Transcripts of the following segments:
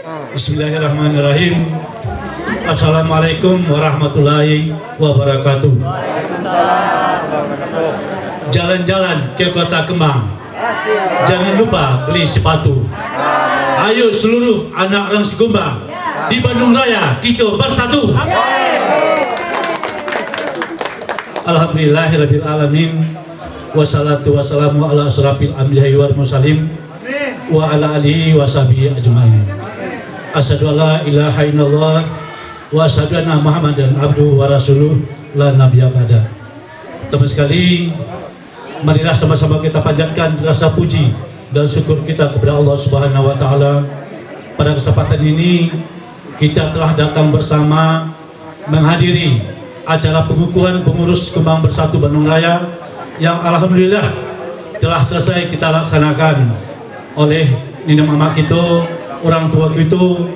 Bismillahirrahmanirrahim. Assalamualaikum warahmatullahi wabarakatuh. Jalan-jalan ke Kota Kembang, jangan lupa beli sepatu. Ayo seluruh anak orang Sikumbang, di Bandung Raya kita bersatu. Alhamdulillahirabbil alamin. Wassalatu wassalamu ala asrafil anbiya'i wal mursalin wa ala alihi wa sahbihi ajmain. Asyhadu an la ilaha illallah wa asyhadu anna Muhammadan abduhu wa rasuluh la nabiyya ba'da. Teman sekali, marilah sama-sama kita panjatkan rasa puji dan syukur kita kepada Allah Subhanahu wa taala. Pada kesempatan ini kita telah datang bersama menghadiri acara pengukuhan pengurus Kembang Bersatu Bandung Raya yang alhamdulillah telah selesai kita laksanakan oleh nina mama kita, orang tua kita,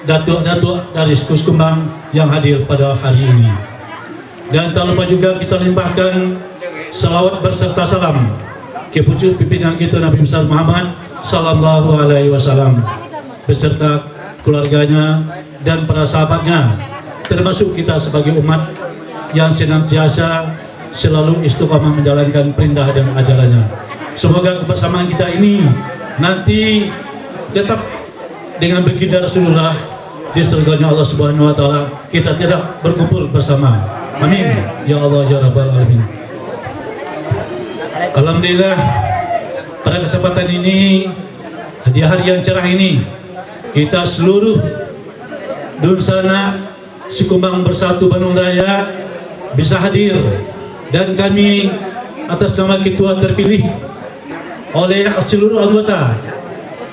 datuk-datuk dari suku Kembang yang hadir pada hari ini. Dan tak lupa juga kita limpahkan salawat berserta salam ke pucuk pimpinan kita Nabi Muhammad sallallahu alaihi wasallam beserta keluarganya dan para sahabatnya, termasuk kita sebagai umat yang senantiasa selalu istiqamah menjalankan perintah dan ajarannya. Semoga kebersamaan kita ini nanti tetap dengan baginda Rasulullah di surganya Allah Subhanahu wa taala, kita tidak berkumpul bersama. Amin ya Allah ya rabbal alamin. Alhamdulillah, pada kesempatan ini, di hari yang cerah ini, kita seluruh dunsana Sikumbang Bersatu Bandung Raya bisa hadir, dan kami atas nama ketua terpilih oleh seluruh anggota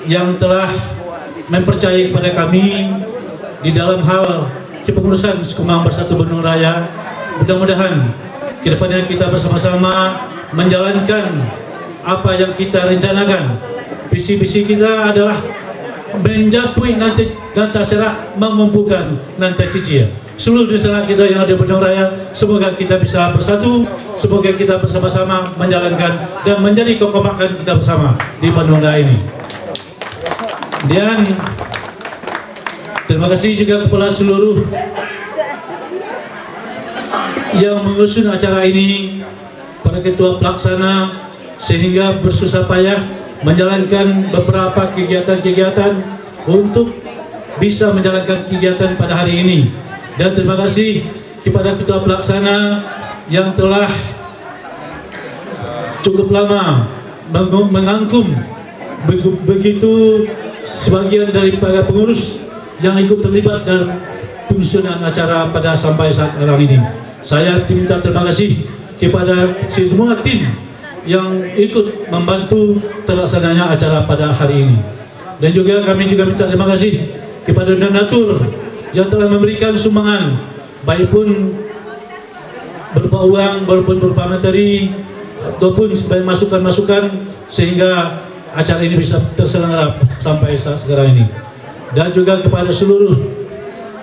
yang telah mempercayai kepada kami di dalam hal kepengurusan Sikumbang Bersatu Bandung Raya. Mudah-mudahan kedepannya kita bersama-sama menjalankan apa yang kita rencanakan. Visi-visi kita adalah menjapui nanti dan terserah mengumpulkan nanti cici seluruh desa kita yang ada di Bandung Raya. Semoga kita bisa bersatu, semoga kita bersama-sama menjalankan dan menjadi kekompakan kita bersama di Bandung Raya ini. Dan terima kasih juga kepada seluruh yang mengusung acara ini, para ketua pelaksana, sehingga bersusah payah menjalankan beberapa kegiatan-kegiatan untuk bisa menjalankan kegiatan pada hari ini. Dan terima kasih kepada ketua pelaksana yang telah cukup lama mengangkum begitu sebagian daripada pengurus yang ikut terlibat dalam penyusunan acara pada sampai saat sekarang ini. Saya minta terima kasih kepada semua tim yang ikut membantu terlaksananya acara pada hari ini. Dan juga kami juga minta terima kasih kepada donatur yang telah memberikan sumbangan, baik pun berupa uang, maupun berupa materi, ataupun sebagai masukan-masukan, sehingga acara ini bisa terselenggara sampai saat sekarang ini. Dan juga kepada seluruh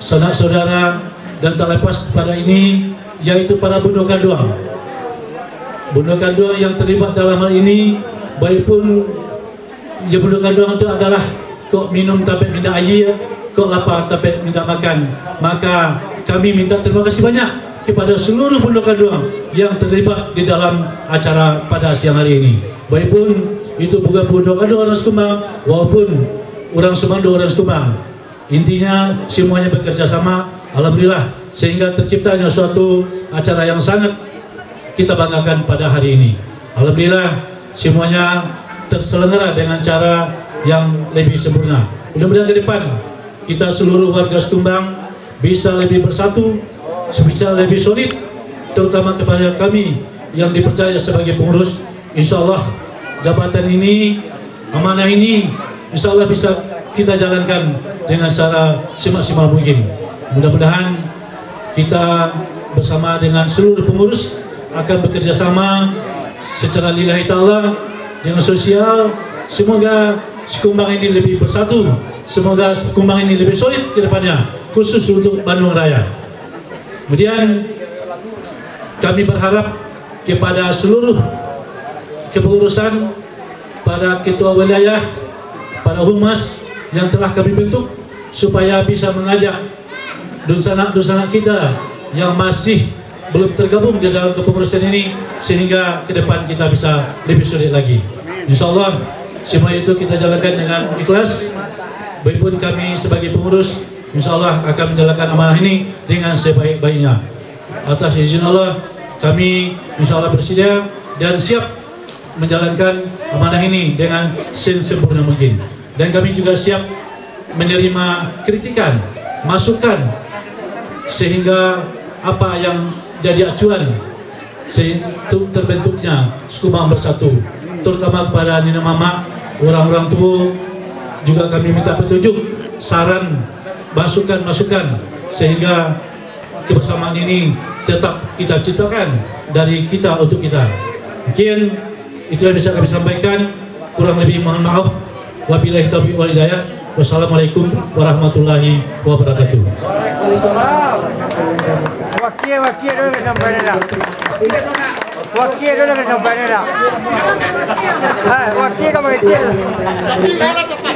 sanak saudara, dan tak lepas pada ini, yaitu para bundo kanduang. Bundo kanduang yang terlibat dalam hal ini, baik pun ya bundo kanduang itu adalah kok minum tapi minta air, kok lapar tapi minta makan. Maka kami minta terima kasih banyak kepada seluruh bundo kanduang yang terlibat di dalam acara pada siang hari ini, baik pun itu bukan bundo kanduang orang Sikumbang maupun orang Semando orang Sikumbang. Intinya semuanya bekerja sama, alhamdulillah, sehingga terciptanya suatu acara yang sangat kita banggakan pada hari ini. Alhamdulillah semuanya terselenggara dengan cara yang lebih sempurna. Mudah-mudahan ke depan kita seluruh warga Sikumbang bisa lebih bersatu, bisa lebih solid, terutama kepada kami yang dipercaya sebagai pengurus. Insya Allah jabatan ini, amanah ini, insya Allah bisa kita jalankan dengan cara semaksimal mungkin. Mudah-mudahan kita bersama dengan seluruh pengurus akan bekerja sama secara lillahi ta'ala dengan sosial. Semoga Sikumbang ini lebih bersatu, semoga Sikumbang ini lebih solid ke depannya, khusus untuk Bandung Raya. Kemudian kami berharap kepada seluruh kepengurusan, pada ketua wilayah, para humas yang telah kami bentuk, supaya bisa mengajak dosen-dosen kita yang masih belum tergabung di dalam kepengurusan ini, sehingga ke depan kita bisa lebih sulit lagi. InsyaAllah semua itu kita jalankan dengan ikhlas. Baikpun kami sebagai pengurus InsyaAllah akan menjalankan amanah ini dengan sebaik-baiknya. Atas izin Allah, kami InsyaAllah bersedia dan siap menjalankan amanah ini dengan sempurna mungkin. Dan kami juga siap menerima kritikan, masukan, sehingga apa yang jadi acuan untuk terbentuknya Sukubang Bersatu, terutama kepada nina mama, orang-orang tua, juga kami minta petunjuk, saran, masukan, sehingga kebersamaan ini tetap kita ciptakan dari kita untuk kita. Mungkin itu yang bisa kami sampaikan, kurang lebih mohon maaf. Wabillahi taufiq wal hidayah. Wassalamualaikum warahmatullahi wabarakatuh. Wakil dulu sampai dah. Wakil dulu sampai dah. Wakil kamu kecil.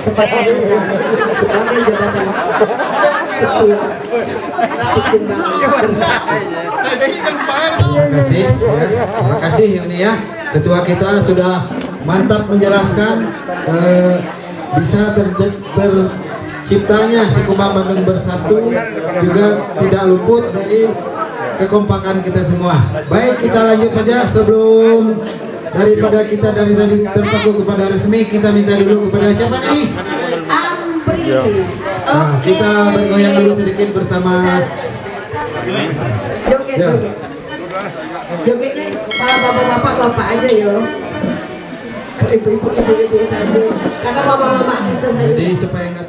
Sebagai jabatan ketua Sukubang Bersatu. Terima kasih ya. Terima kasih Uni ya. Ketua kita sudah mantap menjelaskan bisa terciptanya Sukubang Bandung Bersatu juga tidak luput dari kekompakan kita semua. Baik, kita lanjut saja sebelum daripada kita dari tadi terpaku kepada resmi, kita minta dulu kepada siapa nih? Ambris. Nah, kita bergoyang dulu sedikit bersama. Joget. Jogetnya para bapak-bapak aja yo. Ibu-ibu saja. Karena bapak-bapak kita saja. Jadi supaya nggak